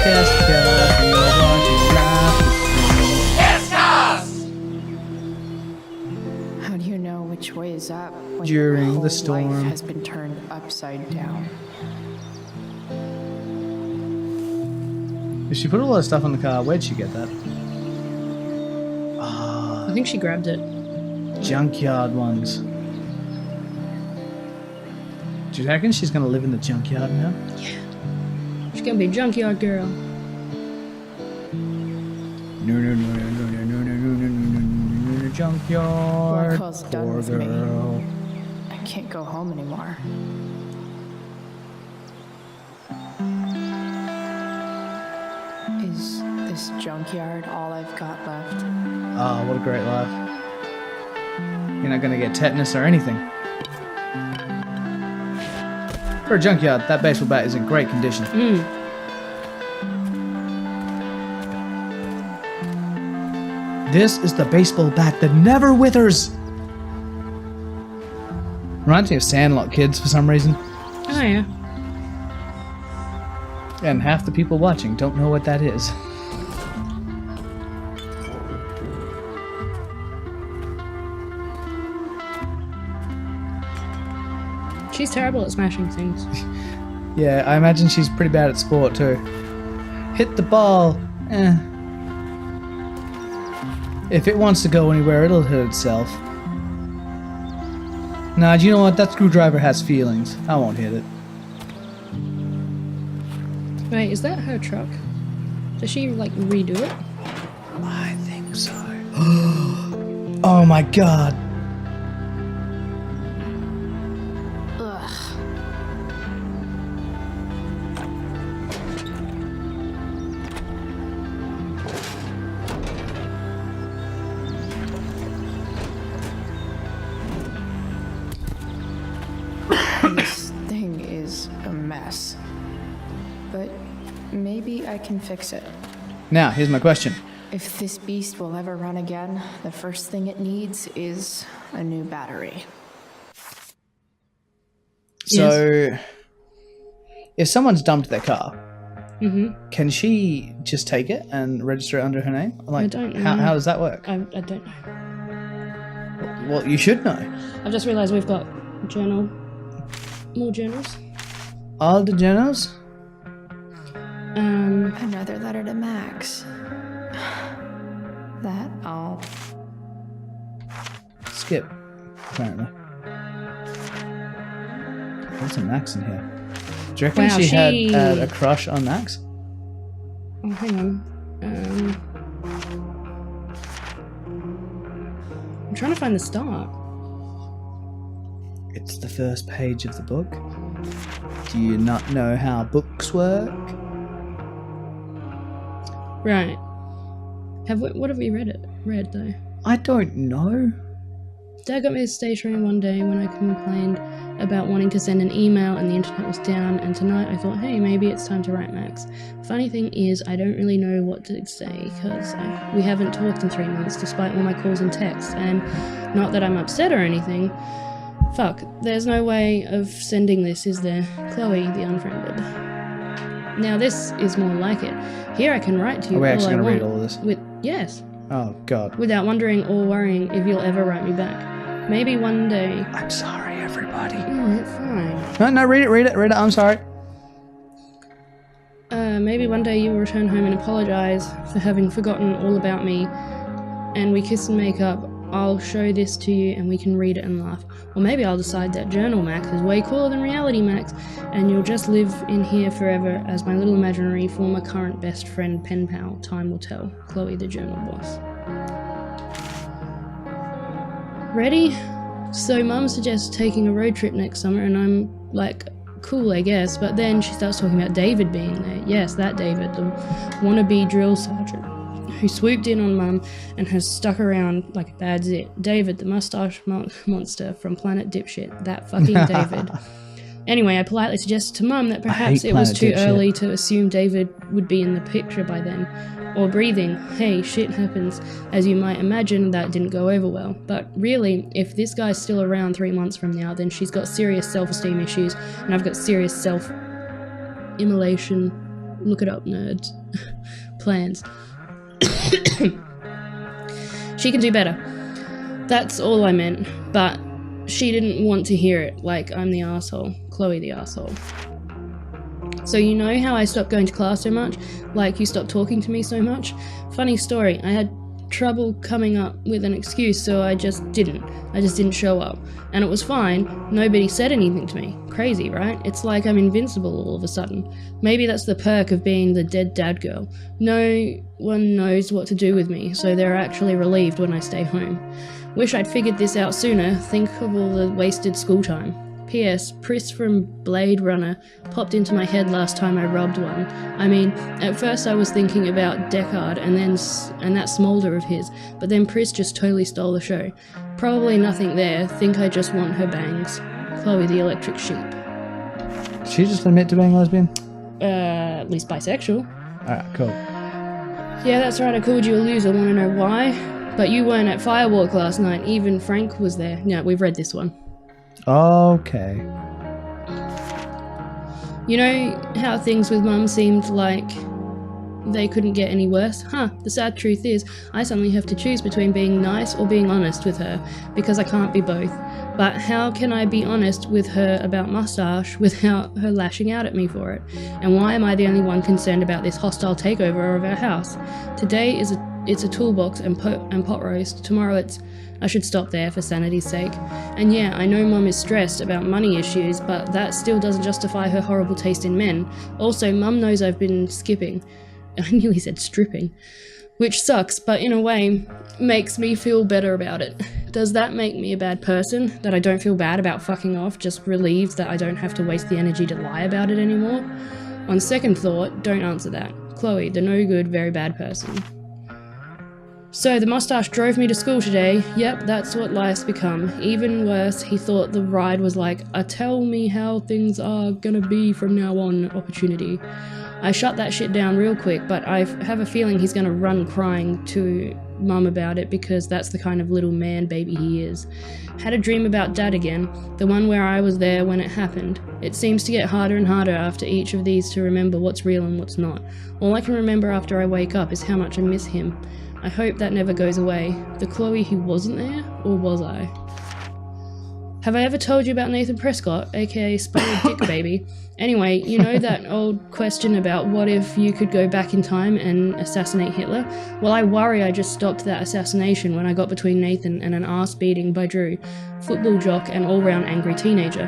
KestCast, and you're watching live. KestCast! How do you know which way is up when During your the whole storm. life has been turned upside down? If she put all that stuff on the car, where'd she get that? I think she grabbed it. Junkyard ones. Do you reckon she's gonna live in the junkyard now? She's gonna be a junkyard girl. No, junkyard. Work done Poor with me. girl. I can't go home anymore. Is this junkyard all I've got left? Oh, what a great life. You're not gonna get tetanus or anything. For a junkyard, that baseball bat is in great condition. This is the baseball bat that never withers. Reminds me of Sandlot Kids for some reason. Oh yeah. And half the people watching don't know what that is. She's terrible at smashing things. Yeah, I imagine she's pretty bad at sport too. Hit the ball. If it wants to go anywhere, it'll hit itself. Nah, do you know what? That screwdriver has feelings. I won't hit it. Wait, is that her truck? Does she like redo it? I think so. Oh my god. Ugh. This thing is a mess. But maybe I can fix it. Now, here's my question. If this beast will ever run again, the first thing it needs is a new battery. So, if someone's dumped their car, can she just take it and register it under her name? Like, I don't how know. does that work? I don't know. Well, you should know. I've just realised we've got journal. More journals. All the journals? Another letter to Max. That I'll... Skip, apparently. There's a Max in here. Do you reckon Wow, she had she- a crush on Max? Oh, hang on. I'm trying to find the start. It's the first page of the book. Do you not know how books work? Right. What have we read though? I don't know. Dad got me a stationery one day when I complained about wanting to send an email and the internet was down, and tonight I thought, hey, maybe it's time to write Max. Funny thing is, I don't really know what to say, because we haven't talked in 3 months, despite all my calls and texts, and not that I'm upset or anything. Fuck, there's no way of sending this, is there? Chloe, the unfriended. Now this is more like it. Here I can write to you Are we all actually I going to read want. all of this? Yes, Oh, God. without wondering or worrying if you'll ever write me back. Maybe one day... I'm sorry, everybody. Alright, fine. No, read it. I'm sorry. Maybe one day you will return home and apologize for having forgotten all about me, and we kiss and make up. I'll show this to you and we can read it and laugh. Or maybe I'll decide that Journal Max is way cooler than Reality Max, and you'll just live in here forever as my little imaginary former current best friend pen pal. Time will tell. Chloe, the Journal Boss. Ready? So Mum suggests taking a road trip next summer, and I'm like, cool, I guess. But then she starts talking about David being there. Yes, that David, the wannabe drill sergeant, who swooped in on Mum and has stuck around like a bad zit. David, the mustache monster from Planet Dipshit. That fucking David. Anyway, I politely suggested to Mum that perhaps hate it was Planet too Dipshit. early to assume David would be in the picture by then. Or breathing. Hey, shit happens. As you might imagine, that didn't go over well. But really, if this guy's still around 3 months from now, then she's got serious self-esteem issues, and I've got serious self-immolation Look it up, nerds. Plans. She can do better. That's all I meant, but she didn't want to hear it, like I'm the asshole. Chloe the asshole. So you know how I stopped going to class so much? Like you stopped talking to me so much? Funny story, I had trouble coming up with an excuse, so I just didn't show up. And it was fine, nobody said anything to me. Crazy, right? It's like I'm invincible all of a sudden. Maybe that's the perk of being the dead dad girl. No one knows what to do with me, so they're actually relieved when I stay home. Wish I'd figured this out sooner. Think of all the wasted school time. P.S. Pris from Blade Runner popped into my head last time I robbed one. I mean, at first I was thinking about Deckard and that smolder of his, but then Pris just totally stole the show. Probably nothing there. Think I just want her bangs. Chloe the electric sheep. Did she just admit to being lesbian? At least bisexual. Alright, cool. Yeah, that's right, I called you a loser. Want to know why? But you weren't at Firewalk last night. Even Frank was there. Yeah, we've read this one. Okay. You know how things with Mum seemed like they couldn't get any worse? The sad truth is, I suddenly have to choose between being nice or being honest with her, because I can't be both. But how can I be honest with her about Mustache without her lashing out at me for it? And why am I the only one concerned about this hostile takeover of our house? Today it's a toolbox and pot roast. Tomorrow I should stop there for sanity's sake. And yeah, I know Mum is stressed about money issues, but that still doesn't justify her horrible taste in men. Also, Mum knows I've been skipping. I nearly said stripping. Which sucks, but in a way, makes me feel better about it. Does that make me a bad person? That I don't feel bad about fucking off, just relieved that I don't have to waste the energy to lie about it anymore? On second thought, don't answer that. Chloe, the no good, very bad person. So the mustache drove me to school today. Yep, that's what life's become. Even worse, he thought the ride was like a tell me how things are gonna be from now on opportunity. I shut that shit down real quick, but I have a feeling he's gonna run crying to Mum about it because that's the kind of little man baby he is. Had a dream about Dad again, the one where I was there when it happened. It seems to get harder and harder after each of these to remember what's real and what's not. All I can remember after I wake up is how much I miss him. I hope that never goes away. The Chloe who wasn't there, or was I? Have I ever told you about Nathan Prescott, aka Spoiled Dick Baby? Anyway, you know that old question about what if you could go back in time and assassinate Hitler? Well, I worry I just stopped that assassination when I got between Nathan and an ass beating by Drew, football jock and all-round angry teenager.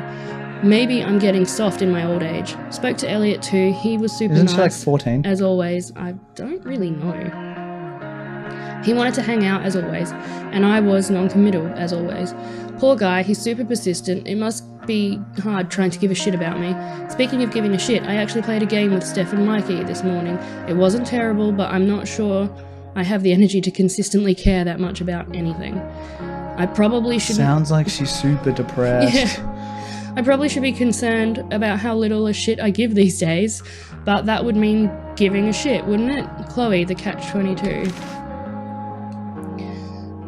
Maybe I'm getting soft in my old age. Spoke to Elliot too, he was super nice. Isn't she like 14? As always, I don't really know. He wanted to hang out as always, and I was non-committal as always. Poor guy, he's super persistent. It must be hard trying to give a shit about me. Speaking of giving a shit, I actually played a game with Steph and Mikey this morning. It wasn't terrible, but I'm not sure I have the energy to consistently care that much about anything. I probably should... Sounds like she's super depressed. Yeah. I probably should be concerned about how little a shit I give these days, but that would mean giving a shit, wouldn't it? Chloe, the catch-22.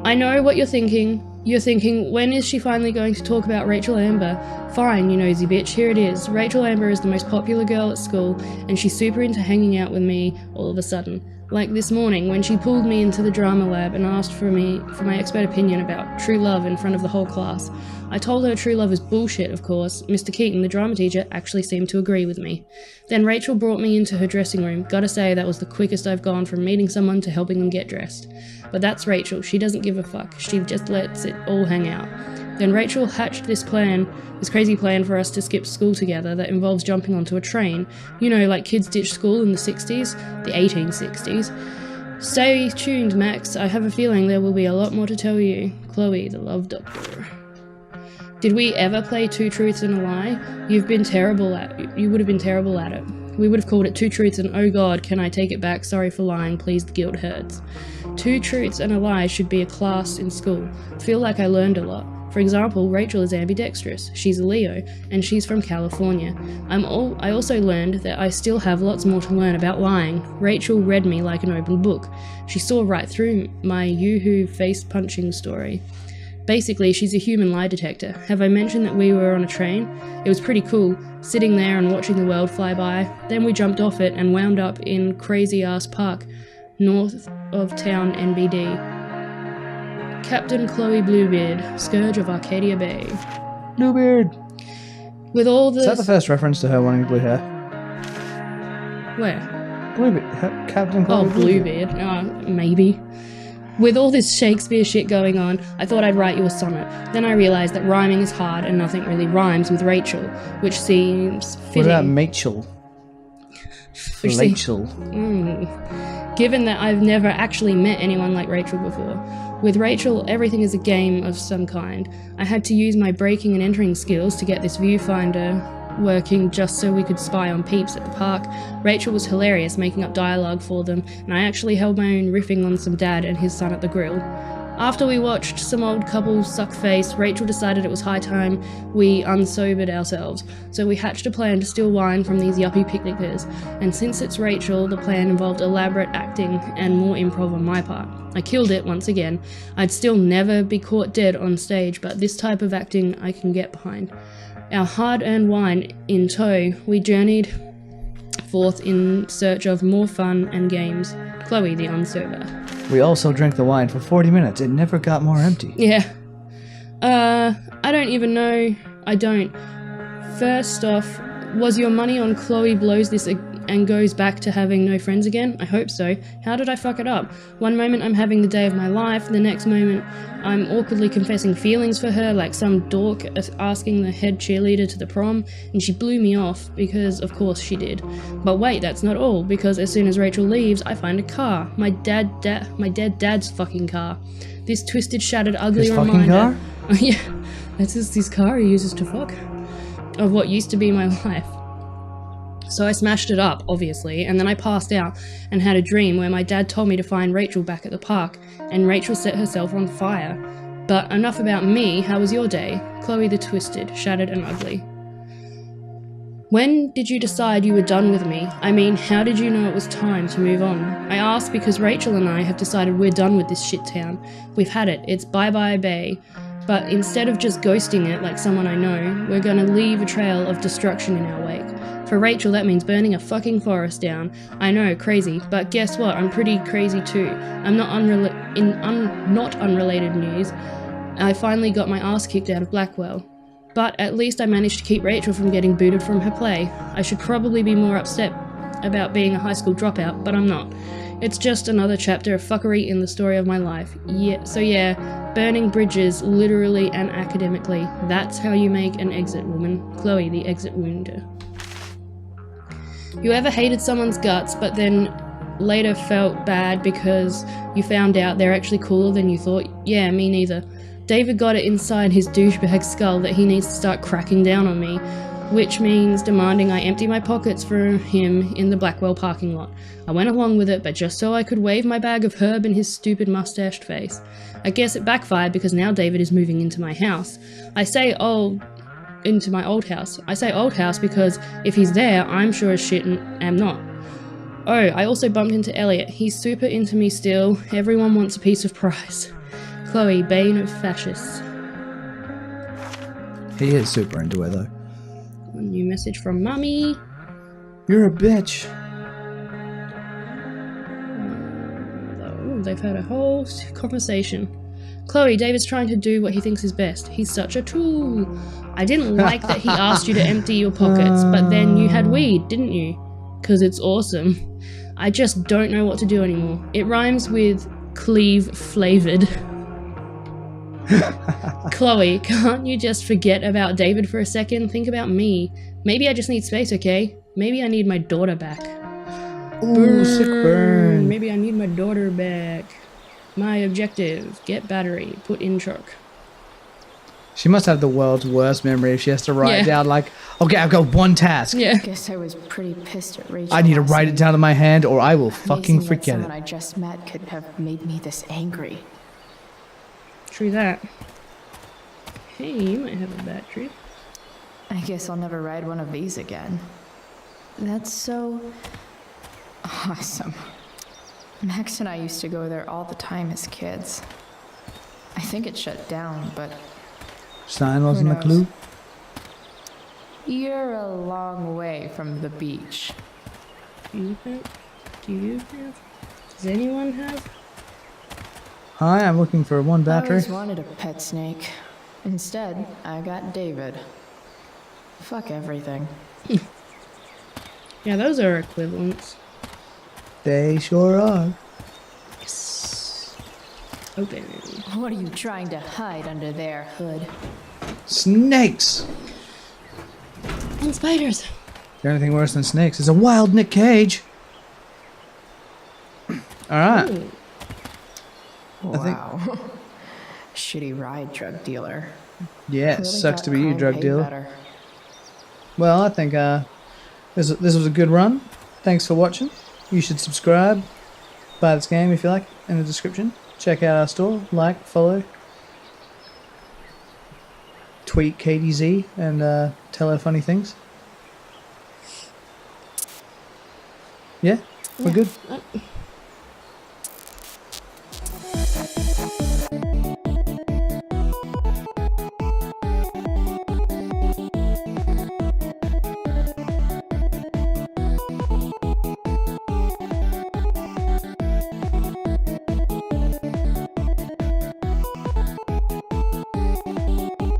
I know what you're thinking. You're thinking, when is she finally going to talk about Rachel Amber? Fine, you nosy bitch, here it is. Rachel Amber is the most popular girl at school, and she's super into hanging out with me all of a sudden. Like this morning, when she pulled me into the drama lab and asked for my expert opinion about true love in front of the whole class. I told her true love is bullshit, of course. Mr. Keaton, the drama teacher, actually seemed to agree with me. Then Rachel brought me into her dressing room. Gotta say, that was the quickest I've gone from meeting someone to helping them get dressed. But that's Rachel. She doesn't give a fuck. She just lets it all hang out. Then Rachel hatched this crazy plan for us to skip school together that involves jumping onto a train. You know, like kids ditched school in the 60s, the 1860s. Stay tuned, Max. I have a feeling there will be a lot more to tell you. Chloe, the love doctor. Did we ever play Two Truths and a Lie? You would have been terrible at it. We would have called it Two Truths and oh god, can I take it back? Sorry for lying, please, the guilt hurts. Two Truths and a Lie should be a class in school. Feel like I learned a lot. For example, Rachel is ambidextrous, she's a Leo, and she's from California. I also learned that I still have lots more to learn about lying. Rachel read me like an open book. She saw right through my yoo-hoo face-punching story. Basically, she's a human lie detector. Have I mentioned that we were on a train? It was pretty cool. sitting there and watching the world fly by. Then we jumped off it and wound up in crazy-ass park, north of town NBD. Captain Chloe Bluebeard, Scourge of Arcadia Bay. Bluebeard. With all the... Is that the first reference to her wanting blue hair? Where? Bluebeard. Captain Chloe Bluebeard. Maybe. With all this Shakespeare shit going on, I thought I'd write you a sonnet. Then I realised that rhyming is hard and nothing really rhymes with Rachel, which seems fitting. What about Machel? Rachel. Given that I've never actually met anyone like Rachel before. With Rachel, everything is a game of some kind. I had to use my breaking and entering skills to get this viewfinder working just so we could spy on peeps at the park. Rachel was hilarious, making up dialogue for them, and I actually held my own riffing on some dad and his son at the grill. After we watched some old couple suck face, Rachel decided it was high time we unsobered ourselves, so we hatched a plan to steal wine from these yuppie picnickers, and since it's Rachel, the plan involved elaborate acting and more improv on my part. I killed it once again. I'd still never be caught dead on stage, but this type of acting I can get behind. Our hard-earned wine in tow, we journeyed forth in search of more fun and games. Chloe, the unsober. We also drank the wine for 40 minutes. It never got more empty. Yeah. I don't even know. I don't. First off, was your money on Chloe blows this and goes back to having no friends again? I hope so. How did I fuck it up? One moment I'm having the day of my life, the next moment I'm awkwardly confessing feelings for her like some dork asking the head cheerleader to the prom, and she blew me off because of course she did. But wait, that's not all, because as soon as Rachel leaves, I find a car. My dead dad's fucking car. This twisted, shattered, ugly His reminder. fucking car? Yeah, that's just his car he uses to fuck. Of what used to be my life. So I smashed it up, obviously, and then I passed out and had a dream where my dad told me to find Rachel back at the park, and Rachel set herself on fire. But enough about me, how was your day? Chloe the twisted, shattered and ugly. When did you decide you were done with me? I mean, how did you know it was time to move on? I ask because Rachel and I have decided we're done with this shit town. We've had it, it's bye-bye Bay. But instead of just ghosting it like someone I know, we're gonna leave a trail of destruction in our wake. For Rachel, that means burning a fucking forest down. I know, crazy, but guess what? I'm pretty crazy too. I'm not not unrelated news. I finally got my ass kicked out of Blackwell. But at least I managed to keep Rachel from getting booted from her play. I should probably be more upset about being a high school dropout, but I'm not. It's just another chapter of fuckery in the story of my life. Yeah, burning bridges, literally and academically. That's how you make an exit woman. Chloe, the exit wounder. You ever hated someone's guts, but then later felt bad because you found out they're actually cooler than you thought? Yeah, me neither. David got it inside his douchebag skull that he needs to start cracking down on me, which means demanding I empty my pockets for him in the Blackwell parking lot. I went along with it, but just so I could wave my bag of herb in his stupid mustached face. I guess it backfired because now David is moving into my house. Into my old house. I say old house because if he's there, I'm sure as shit am not. Oh, I also bumped into Elliot. He's super into me still. Everyone wants a piece of prize. Chloe, bane of fascists. He is super into her, though. A new message from Mummy. You're a bitch. They've had a whole conversation. Chloe, David's trying to do what he thinks is best. He's such a tool. I didn't like that he asked you to empty your pockets, but then you had weed, didn't you? 'Cause it's awesome. I just don't know what to do anymore. It rhymes with cleave flavored. Chloe, can't you just forget about David for a second? Think about me. Maybe I just need space, okay? Maybe I need my daughter back. Ooh, sick burn. Maybe I need my daughter back. My objective, get battery, put in truck. She must have the world's worst memory if she has to write Yeah. down like, okay, I've got one task. Yeah. Guess I was pretty pissed at Rachel. I need to last write it night. down in my hand or I will fucking Amazing that forget someone it. I just met could have made me this angry. True that. Hey, you might have a battery. I guess I'll never ride one of these again. That's so awesome. Max and I used to go there all the time as kids. I think it shut down, but Stein wasn't Who a knows? clue. You're a long way from the beach. Do you have? Does anyone have? Hi, I'm looking for one I battery. always wanted a pet snake. Instead, I got David. Fuck everything. Yeah, those are equivalents. They sure are. Yes. Open. What are you trying to hide under there, Hood? Snakes! And spiders. The only thing worse than snakes is a wild Nick Cage. Alright. Ooh. Wow. Shitty ride drug dealer. Yeah, it Really sucks thought to be you, crime drug paid dealer. better. Well, I think this was a good run. Thanks for watching. You should subscribe, buy this game if you like, in the description. Check out our store, like, follow, tweet KDZ, and tell her funny things. Yeah, we're good.